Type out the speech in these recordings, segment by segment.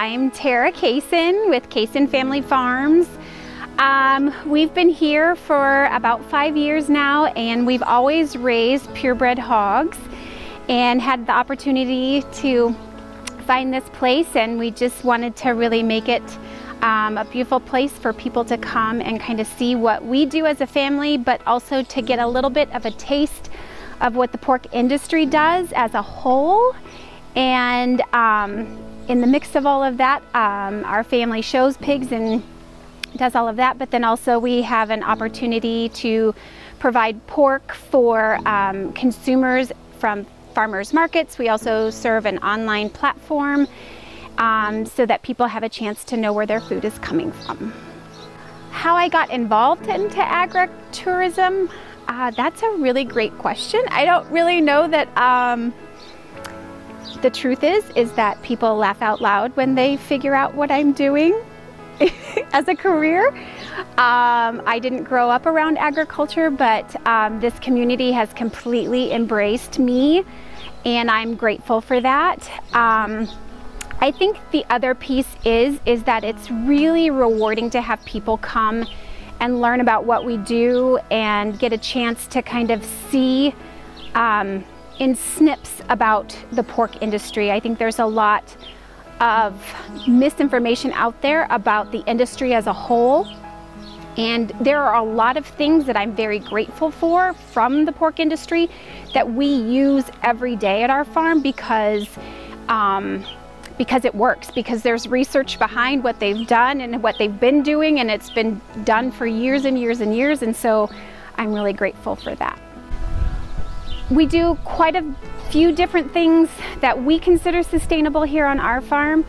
I'm Tara Kaysen with Kaysen Family Farms. We've been here for about 5 years now, and we've always raised purebred hogs and had the opportunity to find this place, and we just wanted to really make it a beautiful place for people to come and kind of see what we do as a family, but also to get a little bit of a taste of what the pork industry does as a whole. And in the mix of all of that, our family shows pigs and does all of that, but then also we have an opportunity to provide pork for consumers from farmers markets. We also serve an online platform so that people have a chance to know where their food is coming from. How I got involved into agritourism, that's a really great question. I don't really know that. The truth is that people laugh out loud when they figure out what I'm doing as a career. I didn't grow up around agriculture, but this community has completely embraced me, and I'm grateful for that. I think the other piece is that it's really rewarding to have people come and learn about what we do and get a chance to kind of see in snips about the pork industry. I think there's a lot of misinformation out there about the industry as a whole, and there are a lot of things that I'm very grateful for from the pork industry that we use every day at our farm because it works, because there's research behind what they've done and what they've been doing, and it's been done for years and years and years, and so I'm really grateful for that. We do quite a few different things that we consider sustainable here on our farm.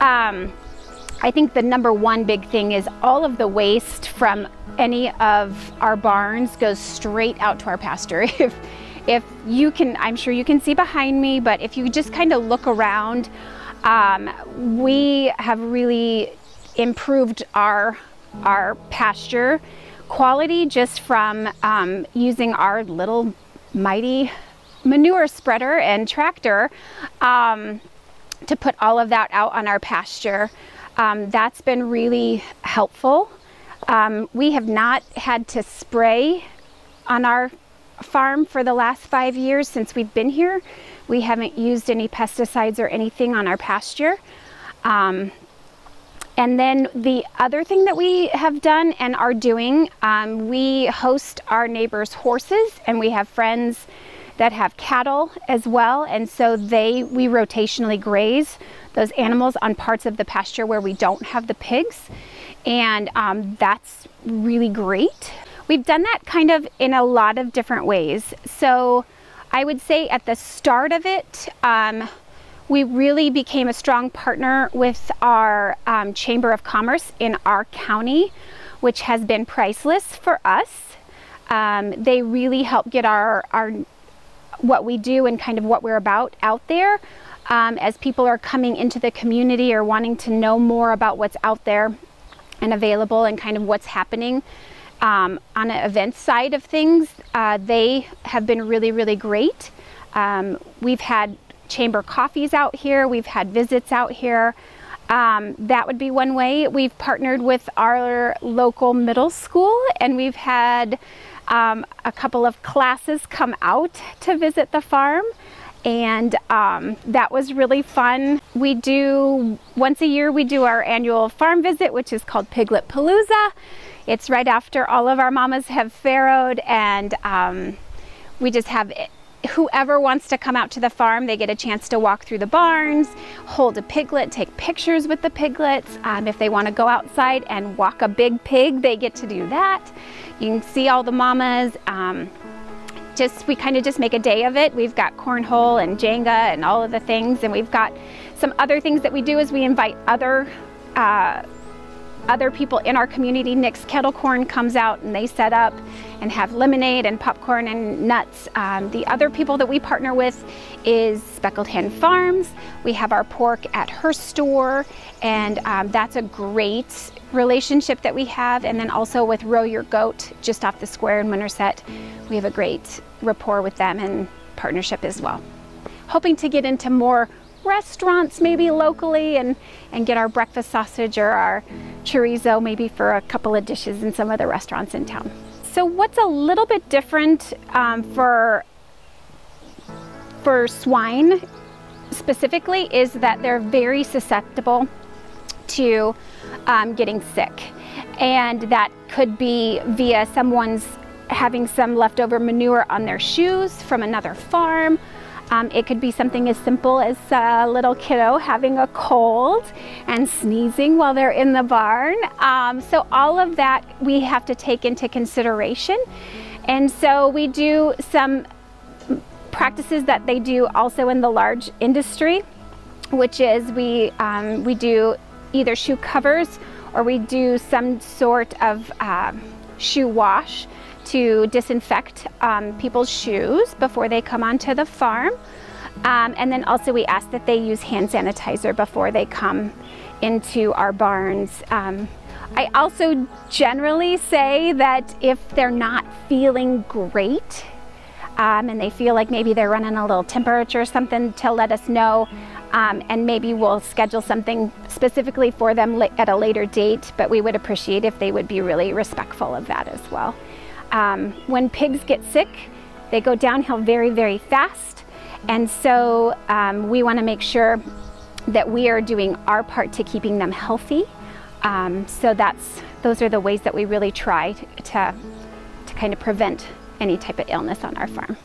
I think the number one big thing is all of the waste from any of our barns goes straight out to our pasture. If you can, I'm sure you can see behind me, but if you just kind of look around, we have really improved our pasture quality just from using our little mighty manure spreader and tractor to put all of that out on our pasture. That's been really helpful. We have not had to spray on our farm for the last 5 years since we've been here. We haven't used any pesticides or anything on our pasture. And then the other thing that we have done and are doing, we host our neighbors' horses, and we have friends that have cattle as well, and so we rotationally graze those animals on parts of the pasture where we don't have the pigs, and that's really great. We've done that kind of in a lot of different ways. So I would say at the start of it, we really became a strong partner with our Chamber of Commerce in our county, which has been priceless for us. They really help get our what we do and kind of what we're about out there as people are coming into the community or wanting to know more about what's out there and available and kind of what's happening on the event side of things. They have been really, really great. We've had chamber coffees out here, we've had visits out here. That would be one way. We've partnered with our local middle school, and we've had a couple of classes come out to visit the farm, and that was really fun. We do, once a year, we do our annual farm visit, which is called Piglet Palooza. It's right after all of our mamas have farrowed, and we just have whoever wants to come out to the farm, they get a chance to walk through the barns, hold a piglet, take pictures with the piglets. If they want to go outside and walk a big pig, they get to do that. You can see all the mamas. We kind of just make a day of it. We've got cornhole and Jenga and all of the things, and we've got some other things that we do is we invite other people in our community. Nick's Kettle Corn comes out and they set up and have lemonade and popcorn and nuts. The other people that we partner with is Speckled Hen Farms. We have our pork at her store, and that's a great relationship that we have. And then also with Row Your Goat just off the square in Winterset, we have a great rapport with them and partnership as well. Hoping to get into more restaurants maybe locally and get our breakfast sausage or our chorizo maybe for a couple of dishes in some of the restaurants in town. So what's a little bit different for swine specifically is that they're very susceptible to getting sick, and that could be via someone's having some leftover manure on their shoes from another farm. It could be something as simple as a little kiddo having a cold and sneezing while they're in the barn. So all of that we have to take into consideration. And so we do some practices that they do also in the large industry, which is we do either shoe covers or we do some sort of shoe wash to disinfect people's shoes before they come onto the farm. And then also we ask that they use hand sanitizer before they come into our barns. I also generally say that if they're not feeling great and they feel like maybe they're running a little temperature or something, to let us know, and maybe we'll schedule something specifically for them at a later date, but we would appreciate if they would be really respectful of that as well. When pigs get sick, they go downhill very, very fast. And so we want to make sure that we are doing our part to keeping them healthy. So those are the ways that we really try to kind of prevent any type of illness on our farm.